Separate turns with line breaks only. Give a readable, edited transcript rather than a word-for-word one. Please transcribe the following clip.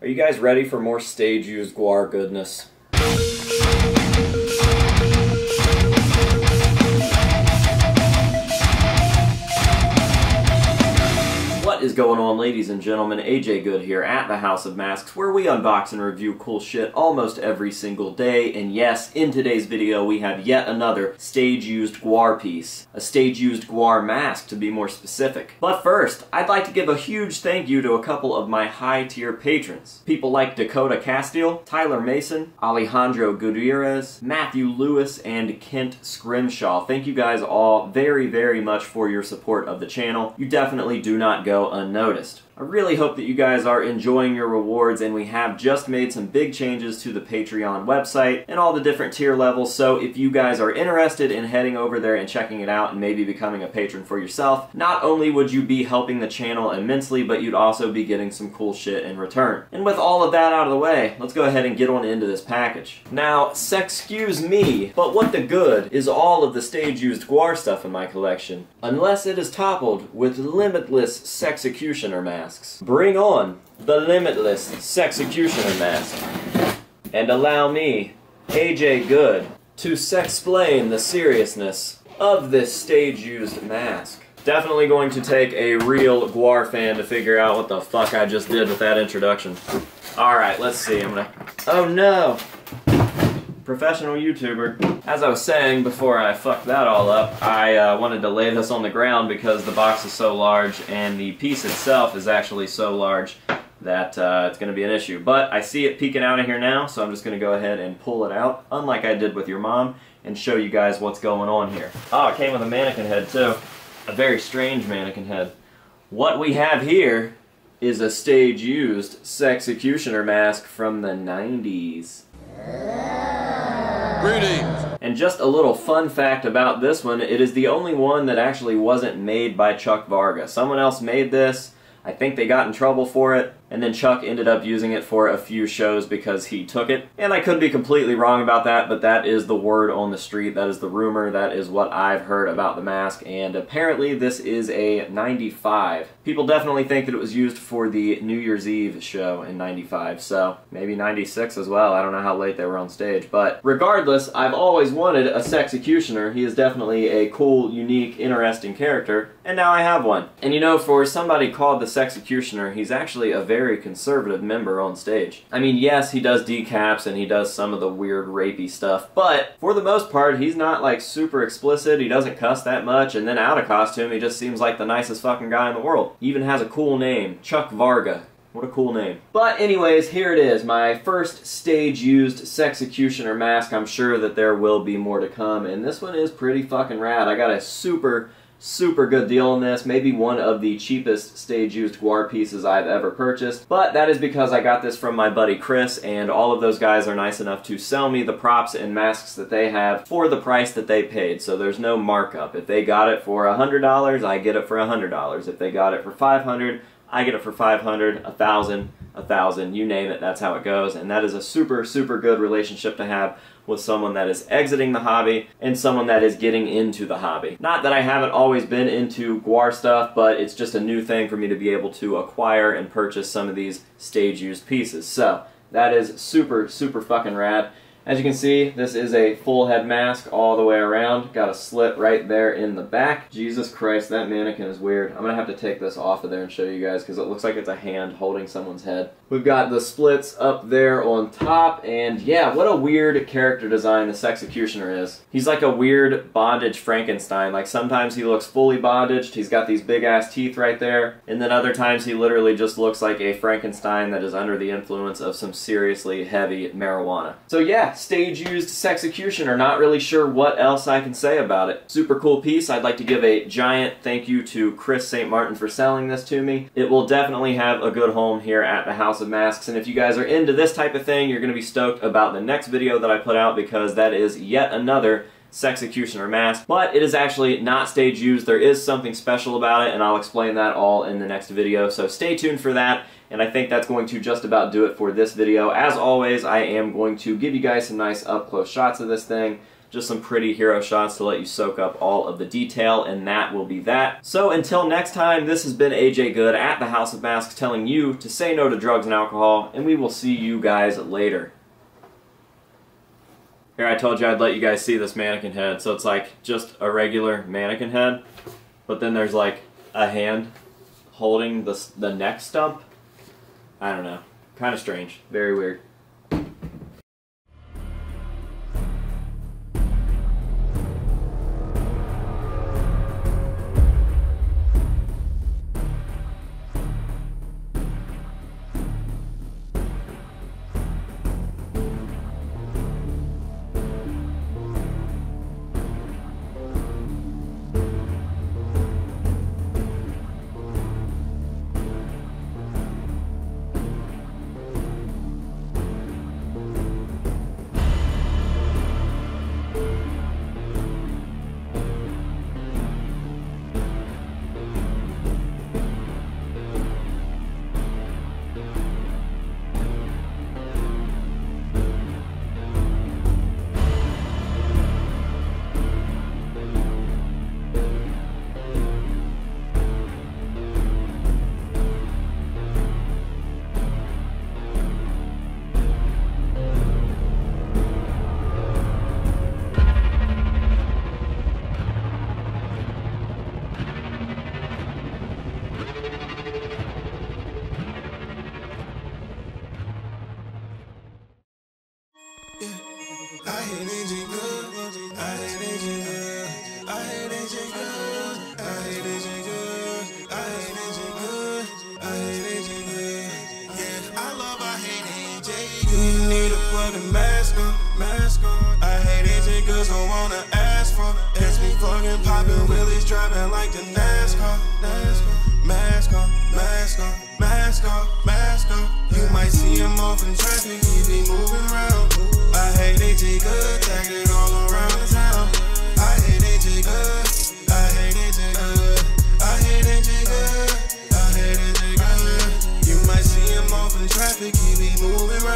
Are you guys ready for more stage-used Gwar goodness? What is going on, ladies and gentlemen? AJ Good here at the House of Masks, where we unbox and review cool shit almost every single day. And yes, in today's video we have yet another stage-used Gwar piece. A stage-used Gwar mask, to be more specific. But first, I'd like to give a huge thank you to a couple of my high-tier patrons. People like Dakota Castile, Tyler Mason, Alejandro Gutierrez, Matthew Lewis, and Kent Scrimshaw. Thank you guys all very, very much for your support of the channel. You definitely do not go unnoticed. I really hope that you guys are enjoying your rewards, and we have just made some big changes to the Patreon website and all the different tier levels, so if you guys are interested in heading over there and checking it out and maybe becoming a patron for yourself, not only would you be helping the channel immensely, but you'd also be getting some cool shit in return. And with all of that out of the way, let's go ahead and get on into this package. Now, sexcuse me, but what the good is all of the stage-used Gwar stuff in my collection, unless it is toppled with limitless Sexecutioner masks. Bring on the limitless Sexecutioner mask. And allow me, AJ Good, to sexplain the seriousness of this stage-used mask. Definitely going to take a real Gwar fan to figure out what the fuck I just did with that introduction. Alright, let's see. Oh no! Professional YouTuber. As I was saying before I fucked that all up, I wanted to lay this on the ground because the box is so large and the piece itself is actually so large that it's going to be an issue. But I see it peeking out of here now, so I'm just going to go ahead and pull it out, unlike I did with your mom, and show you guys what's going on here. Oh, it came with a mannequin head too. A very strange mannequin head. What we have here is a stage-used Sexecutioner mask from the 90s.
Greetings!
And just a little fun fact about this one, it is the only one that actually wasn't made by Chuck Varga. Someone else made this, I think they got in trouble for it, and then Chuck ended up using it for a few shows because he took it. And I could be completely wrong about that, but that is the word on the street, that is the rumor, that is what I've heard about the mask, and apparently this is a 95. People definitely think that it was used for the New Year's Eve show in 95, so maybe 96 as well. I don't know how late they were on stage, but regardless, I've always wanted a Sexecutioner. He is definitely a cool, unique, interesting character, and now I have one. And you know, for somebody called the Sexecutioner, he's actually a very conservative member on stage. I mean, yes, he does decaps and he does some of the weird rapey stuff, but for the most part, he's not like super explicit, he doesn't cuss that much, and then out of costume, he just seems like the nicest fucking guy in the world. He even has a cool name, Chuck Varga. What a cool name. But anyways, here it is, my first stage-used Sexecutioner mask. I'm sure that there will be more to come, and this one is pretty fucking rad. I got a super good deal on this, maybe one of the cheapest stage-used Gwar pieces I've ever purchased, but that is because I got this from my buddy Chris, and all of those guys are nice enough to sell me the props and masks that they have for the price that they paid, so there's no markup. If they got it for $100, I get it for $100. If they got it for $500, I get it for $500, $1,000, you name it, that's how it goes, and that is a super good relationship to have with someone that is exiting the hobby and someone that is getting into the hobby. Not that I haven't always been into Gwar stuff, but it's just a new thing for me to be able to acquire and purchase some of these stage-used pieces. So, that is super fucking rad. As you can see, this is a full head mask all the way around. Got a slit right there in the back. Jesus Christ, that mannequin is weird. I'm gonna have to take this off of there and show you guys because it looks like it's a hand holding someone's head. We've got the splits up there on top, and yeah, what a weird character design the Sexecutioner is. He's like a weird bondage Frankenstein. Like sometimes he looks fully bondaged, he's got these big ass teeth right there, and then other times he literally just looks like a Frankenstein that is under the influence of some seriously heavy marijuana. So yeah, stage-used Sexecutioner, not really sure what else I can say about it. Super cool piece. I'd like to give a giant thank you to Chris St. Martin for selling this to me. It will definitely have a good home here at the House of Masks, and if you guys are into this type of thing, you're going to be stoked about the next video that I put out because that is yet another Sexecutioner mask, but it is actually not stage used. There is something special about it, and I'll explain that all in the next video, so stay tuned for that. And I think that's going to just about do it for this video. As always, I am going to give you guys some nice up-close shots of this thing, Just some pretty hero shots to let you soak up all of the detail, and that will be that. So until next time, this has been AJ Good at the House of Masks telling you to say no to drugs and alcohol, and we will see you guys later. Here, I told you I'd let you guys see this mannequin head. So it's like just a regular mannequin head, but then there's like a hand holding the neck stump. I don't know. Kind of strange. Very weird.
I hate AJ Good. I hate AJ Good. I hate AJ Good. I hate AJ Good. I hate AJ Good. I hate AJ Good. Yeah, I love, I hate AJ Good. You need a fucking mask on. I hate AJ Good, so wanna ask for. It's me fucking popping wheelies, driving like the NASCAR. Mask on, mask on, mask on, mask on. You might see him off in traffic, he be moving around. I hate AJ Good, tagged all around the town. I hate AJ Good, I hate AJ Good, I hate AJ Good, I hate AJ Good. You might see him off in traffic, he be moving around.